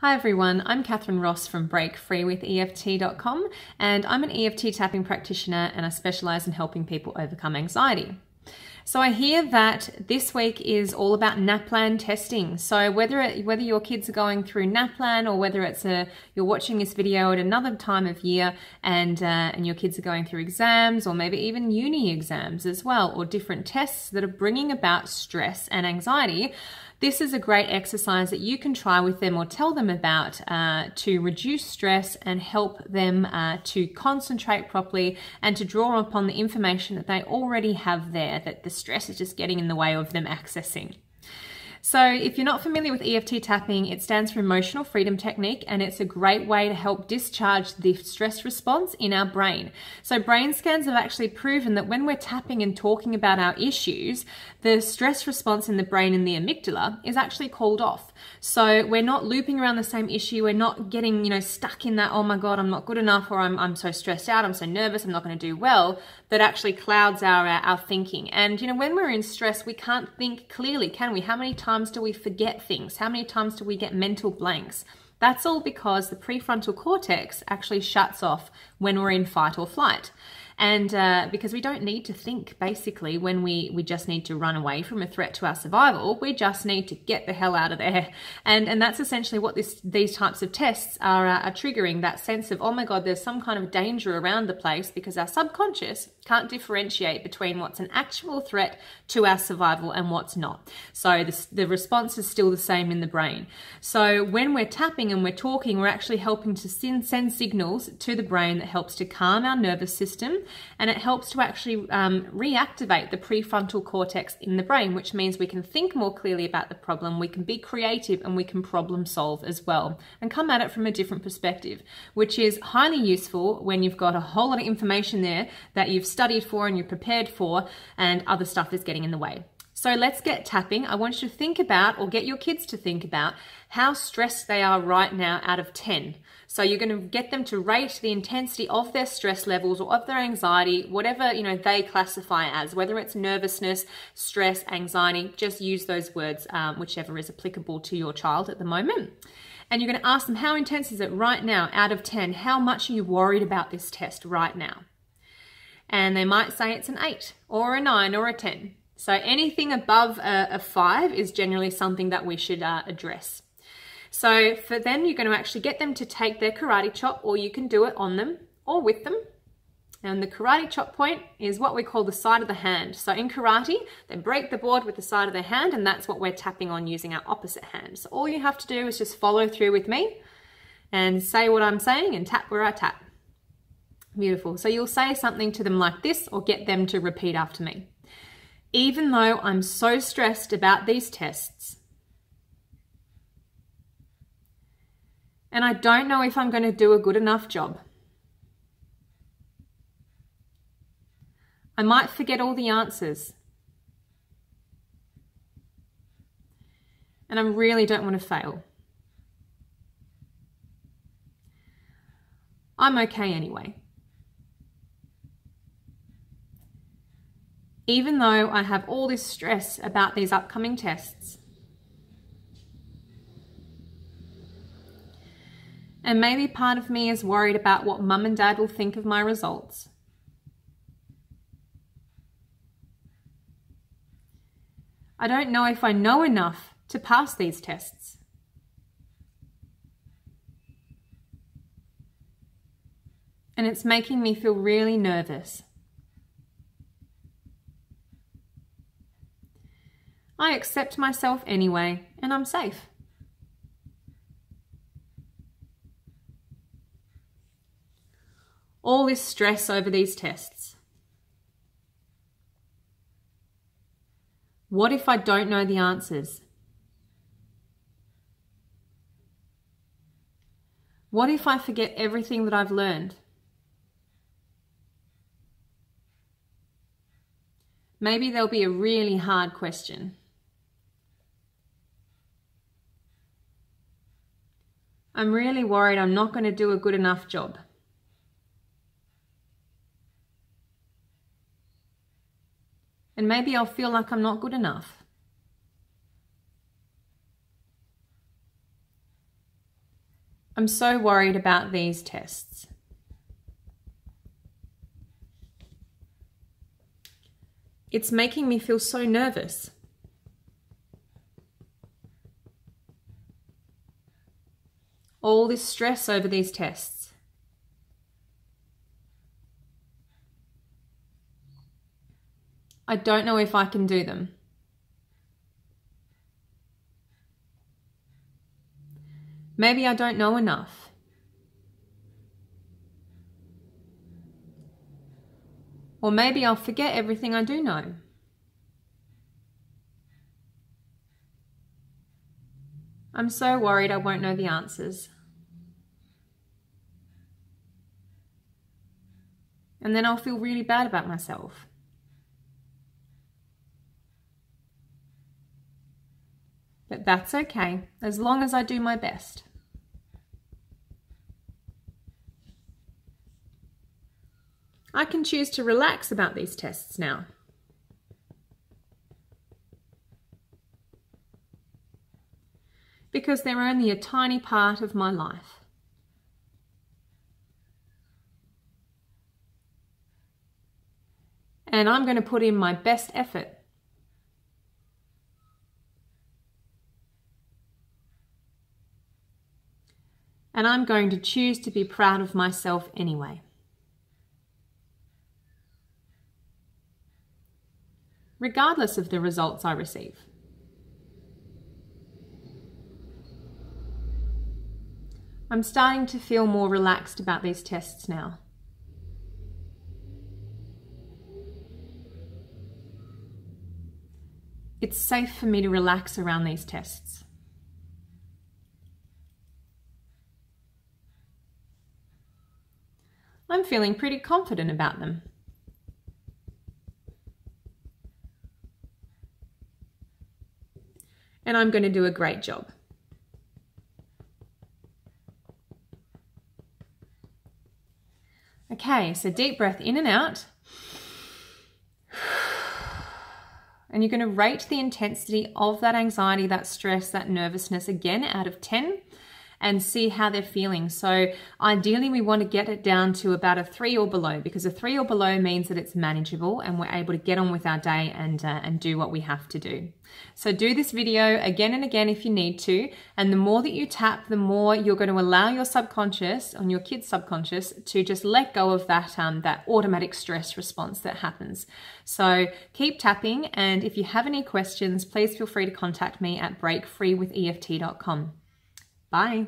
Hi everyone, I'm Catherine Ross from breakfreewitheft.com and I'm an EFT tapping practitioner and I specialise in helping people overcome anxiety. So I hear that this week is all about NAPLAN testing. So whether your kids are going through NAPLAN or whether it's you're watching this video at another time of year and your kids are going through exams or maybe even uni exams as well, or different tests that are bringing about stress and anxiety, this is a great exercise that you can try with them or tell them about to reduce stress and help them to concentrate properly and to draw upon the information that they already have there, that the stress is just getting in the way of them accessing. So if you're not familiar with EFT tapping, it stands for Emotional Freedom Technique, and it's a great way to help discharge the stress response in our brain. So brain scans have actually proven that when we're tapping and talking about our issues, the stress response in the brain in the amygdala is actually called off. So we're not looping around the same issue. We're not getting, stuck in that, oh my God, I'm not good enough, or I'm so stressed out, I'm so nervous, I'm not going to do well. That actually clouds our thinking. And when we're in stress, we can't think clearly, can we? How many times do we forget things? How many times do we get mental blanks? That's all because the prefrontal cortex actually shuts off when we're in fight or flight. And because we don't need to think, basically, when we just need to run away from a threat to our survival, we just need to get the hell out of there. And that's essentially what these types of tests are triggering, that sense of, oh my God, there's some kind of danger around the place, because our subconscious can't differentiate between what's an actual threat to our survival and what's not. So the response is still the same in the brain. So when we're tapping and we're talking, we're actually helping to send signals to the brain that helps to calm our nervous system, and it helps to actually reactivate the prefrontal cortex in the brain, which means we can think more clearly about the problem, we can be creative, and we can problem solve as well, and come at it from a different perspective, which is highly useful when you've got a whole lot of information there that you've studied for and you're prepared for, and other stuff is getting in the way. So let's get tapping. I want you to think about, or get your kids to think about, how stressed they are right now out of 10. So you're going to get them to rate the intensity of their stress levels or of their anxiety, whatever they classify as, whether it's nervousness, stress, anxiety. Just use those words, whichever is applicable to your child at the moment. And you're going to ask them, how intense is it right now out of 10? How much are you worried about this test right now? And they might say it's an 8 or a 9 or a 10. So anything above a 5 is generally something that we should address. So then you're going to actually get them to take their karate chop, or you can do it on them or with them. And the karate chop point is what we call the side of the hand. So in karate, they break the board with the side of their hand, and that's what we're tapping on using our opposite hand. So all you have to do is just follow through with me and say what I'm saying and tap where I tap. Beautiful. So you'll say something to them like this, or get them to repeat after me. Even though I'm so stressed about these tests, and I don't know if I'm going to do a good enough job. I might forget all the answers. And I really don't want to fail. I'm okay anyway. Even though I have all this stress about these upcoming tests. And maybe part of me is worried about what mum and dad will think of my results. I don't know if I know enough to pass these tests. And it's making me feel really nervous. I accept myself anyway, and I'm safe. All this stress over these tests. What if I don't know the answers? What if I forget everything that I've learned? Maybe there'll be a really hard question. I'm really worried I'm not going to do a good enough job. And maybe I'll feel like I'm not good enough. I'm so worried about these tests. It's making me feel so nervous. All this stress over these tests. I don't know if I can do them. Maybe I don't know enough. Or maybe I'll forget everything I do know. I'm so worried I won't know the answers. And then I'll feel really bad about myself. But that's okay, as long as I do my best. I can choose to relax about these tests now. Because they're only a tiny part of my life. And I'm going to put in my best effort. And I'm going to choose to be proud of myself anyway. Regardless of the results I receive. I'm starting to feel more relaxed about these tests now. It's safe for me to relax around these tests. I'm feeling pretty confident about them. And I'm going to do a great job. Okay, so deep breath in and out. And you're going to rate the intensity of that anxiety, that stress, that nervousness again out of 10 and see how they're feeling. So ideally we want to get it down to about a 3 or below, because a 3 or below means that it's manageable and we're able to get on with our day and do what we have to do. So do this video again and again if you need to, and the more that you tap, the more you're going to allow your subconscious, and your kid's subconscious, to just let go of that, that automatic stress response that happens. So keep tapping, and if you have any questions, please feel free to contact me at breakfreewitheft.com. Bye.